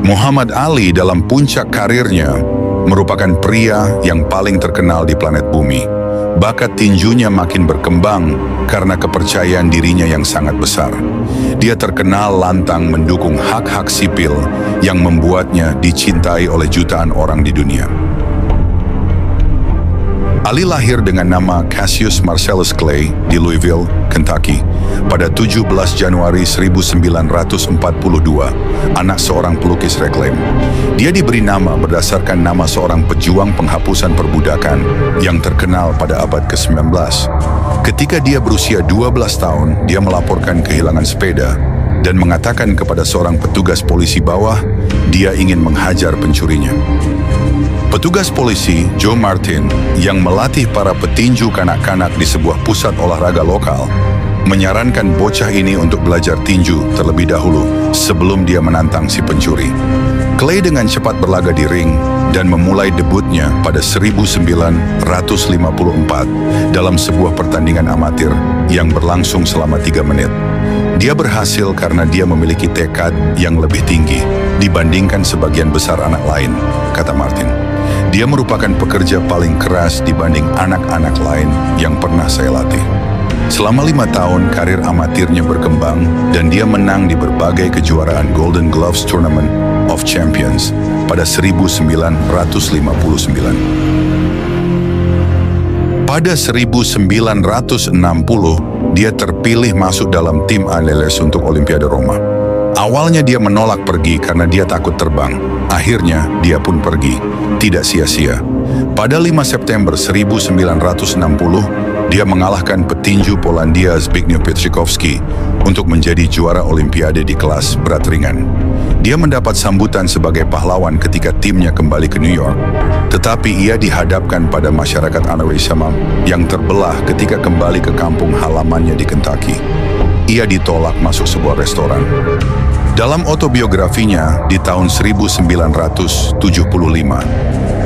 Muhammad Ali dalam puncak karirnya merupakan pria yang paling terkenal di planet bumi. Bakat tinjunya makin berkembang karena kepercayaan dirinya yang sangat besar. Dia terkenal lantang mendukung hak-hak sipil yang membuatnya dicintai oleh jutaan orang di dunia. Ali lahir dengan nama Cassius Marcellus Clay di Louisville, Kentucky, pada 17 Januari 1942, anak seorang pelukis reklam. Dia diberi nama berdasarkan nama seorang pejuang penghapusan perbudakan yang terkenal pada abad ke-19. Ketika dia berusia 12 tahun, dia melaporkan kehilangan sepeda dan mengatakan kepada seorang petugas polisi bawah dia ingin menghajar pencurinya. Petugas polisi, Joe Martin, yang melatih para petinju kanak-kanak di sebuah pusat olahraga lokal, menyarankan bocah ini untuk belajar tinju terlebih dahulu sebelum dia menantang si pencuri. Clay dengan cepat berlaga di ring dan memulai debutnya pada 1954 dalam sebuah pertandingan amatir yang berlangsung selama 3 menit. Dia berhasil karena dia memiliki tekad yang lebih tinggi dibandingkan sebagian besar anak lain, kata Martin. Dia merupakan pekerja paling keras dibanding anak-anak lain yang pernah saya latih. Selama 5 tahun, karir amatirnya berkembang dan dia menang di berbagai kejuaraan Golden Gloves Tournament of Champions pada 1969. Pada 1960, dia terpilih masuk dalam tim Angeles untuk Olimpiade Roma. Awalnya dia menolak pergi karena dia takut terbang. Akhirnya dia pun pergi, tidak sia-sia. Pada 5 September 1960, dia mengalahkan petinju Polandia Zbigniew Pietrzykowski untuk menjadi juara Olimpiade di kelas berat ringan. Dia mendapat sambutan sebagai pahlawan ketika timnya kembali ke New York. Tetapi ia dihadapkan pada masyarakat anarchisme yang terbelah ketika kembali ke kampung halamannya di Kentucky. Ia ditolak masuk sebuah restoran. Dalam autobiografinya di tahun 1975,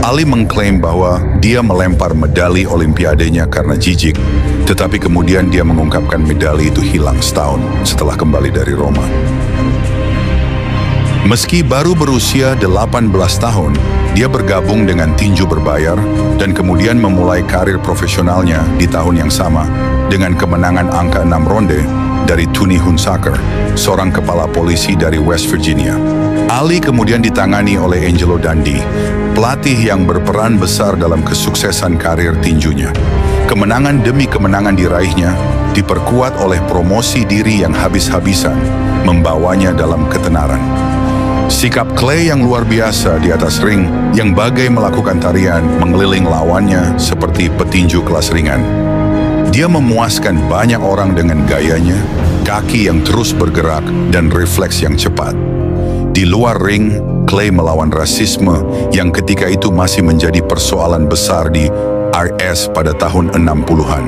Ali mengklaim bahwa dia melempar medali Olimpiadenya karena jijik, tetapi kemudian dia mengungkapkan medali itu hilang setahun setelah kembali dari Roma. Meski baru berusia 18 tahun, dia bergabung dengan tinju berbayar dan kemudian memulai karir profesionalnya di tahun yang sama dengan kemenangan angka 6 ronde dari Tony Hunsaker, seorang kepala polisi dari West Virginia. Ali kemudian ditangani oleh Angelo Dundee, pelatih yang berperan besar dalam kesuksesan karir tinjunya. Kemenangan demi kemenangan diraihnya diperkuat oleh promosi diri yang habis-habisan, membawanya dalam ketenaran. Sikap Clay yang luar biasa di atas ring, yang bagai melakukan tarian mengeliling lawannya seperti petinju kelas ringan. Dia memuaskan banyak orang dengan gayanya, kaki yang terus bergerak, dan refleks yang cepat. Di luar ring, Clay melawan rasisme yang ketika itu masih menjadi persoalan besar di RS pada tahun 60-an.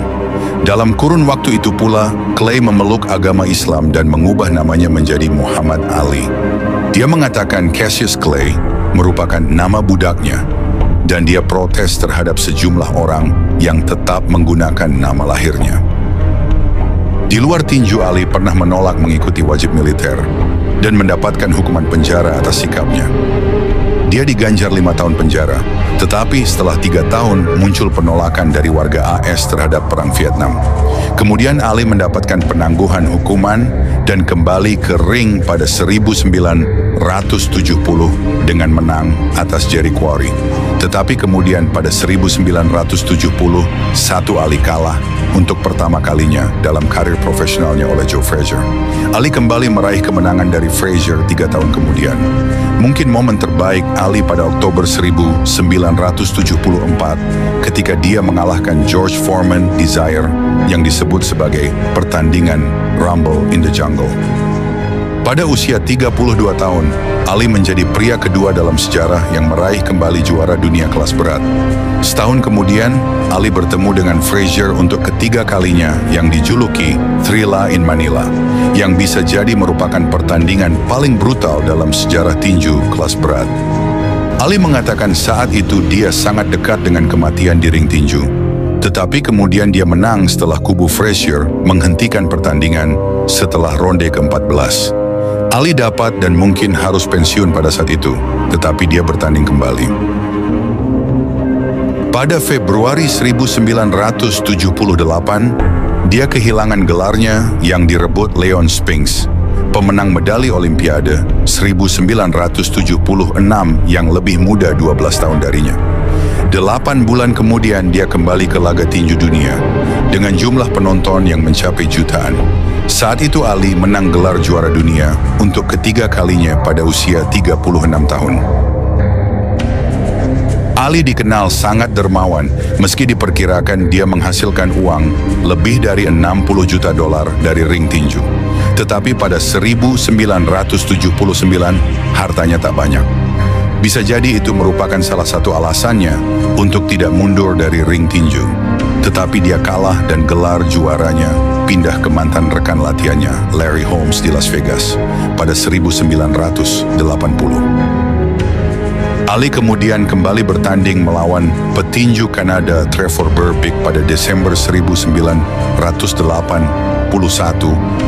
Dalam kurun waktu itu pula, Clay memeluk agama Islam dan mengubah namanya menjadi Muhammad Ali. Dia mengatakan Cassius Clay merupakan nama budaknya, dan dia protes terhadap sejumlah orang yang tetap menggunakan nama lahirnya. Di luar tinju, Ali pernah menolak mengikuti wajib militer dan mendapatkan hukuman penjara atas sikapnya. Dia diganjar 5 tahun penjara, tetapi setelah 3 tahun muncul penolakan dari warga AS terhadap Perang Vietnam. Kemudian Ali mendapatkan penangguhan hukuman dan kembali ke ring pada 1970 dengan menang atas Jerry Quarry. Tetapi kemudian pada 1971 Ali kalah untuk pertama kalinya dalam karir profesionalnya oleh Joe Frazier. Ali kembali meraih kemenangan dari Frazier 3 tahun kemudian. Mungkin momen terbaik Ali pada Oktober 1974 ketika dia mengalahkan George Foreman di Zaire yang disebut sebagai pertandingan Rumble in the Jungle. Pada usia 32 tahun, Ali menjadi pria kedua dalam sejarah yang meraih kembali juara dunia kelas berat. Setahun kemudian, Ali bertemu dengan Frazier untuk ketiga kalinya yang dijuluki Thrilla in Manila, yang bisa jadi merupakan pertandingan paling brutal dalam sejarah tinju kelas berat. Ali mengatakan saat itu dia sangat dekat dengan kematian di ring tinju. Tetapi kemudian dia menang setelah kubu Frazier menghentikan pertandingan setelah ronde ke-14. Ali dapat dan mungkin harus pensiun pada saat itu, tetapi dia bertanding kembali. Pada Februari 1978, dia kehilangan gelarnya yang direbut Leon Spinks, pemenang medali Olimpiade 1976 yang lebih muda 12 tahun darinya. 8 bulan kemudian dia kembali ke laga tinju dunia dengan jumlah penonton yang mencapai jutaan. Saat itu Ali menang gelar juara dunia untuk ketiga kalinya pada usia 36 tahun. Ali dikenal sangat dermawan meski diperkirakan dia menghasilkan uang lebih dari 60 juta dolar dari ring tinju. Tetapi pada 1979 hartanya tak banyak. Bisa jadi itu merupakan salah satu alasannya untuk tidak mundur dari ring tinju. Tetapi dia kalah dan gelar juaranya pindah ke mantan rekan latihannya Larry Holmes di Las Vegas pada 1980. Ali kemudian kembali bertanding melawan petinju Kanada Trevor Berbick pada Desember 1981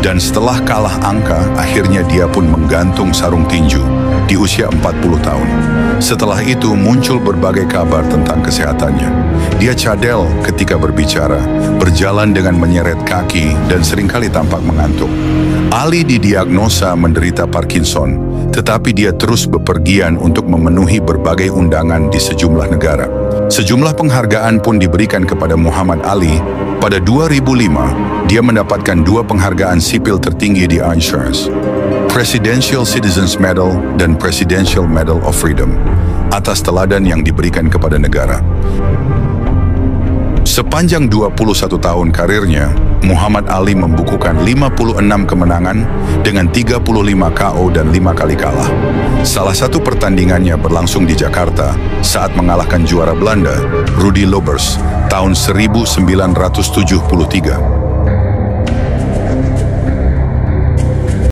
dan setelah kalah angka, akhirnya dia pun menggantung sarung tinju di usia 40 tahun. Setelah itu muncul berbagai kabar tentang kesehatannya. Dia cadel ketika berbicara, berjalan dengan menyeret kaki dan seringkali tampak mengantuk. Ali didiagnosa menderita Parkinson, tetapi dia terus bepergian untuk memenuhi berbagai undangan di sejumlah negara. Sejumlah penghargaan pun diberikan kepada Muhammad Ali. Pada 2005, dia mendapatkan 2 penghargaan sipil tertinggi di insurance, Presidential Citizens Medal dan Presidential Medal of Freedom, atas teladan yang diberikan kepada negara. Sepanjang 21 tahun karirnya, Muhammad Ali membukukan 56 kemenangan dengan 35 KO dan 5 kali kalah. Salah satu pertandingannya berlangsung di Jakarta saat mengalahkan juara Belanda, Rudy Lobers, tahun 1973.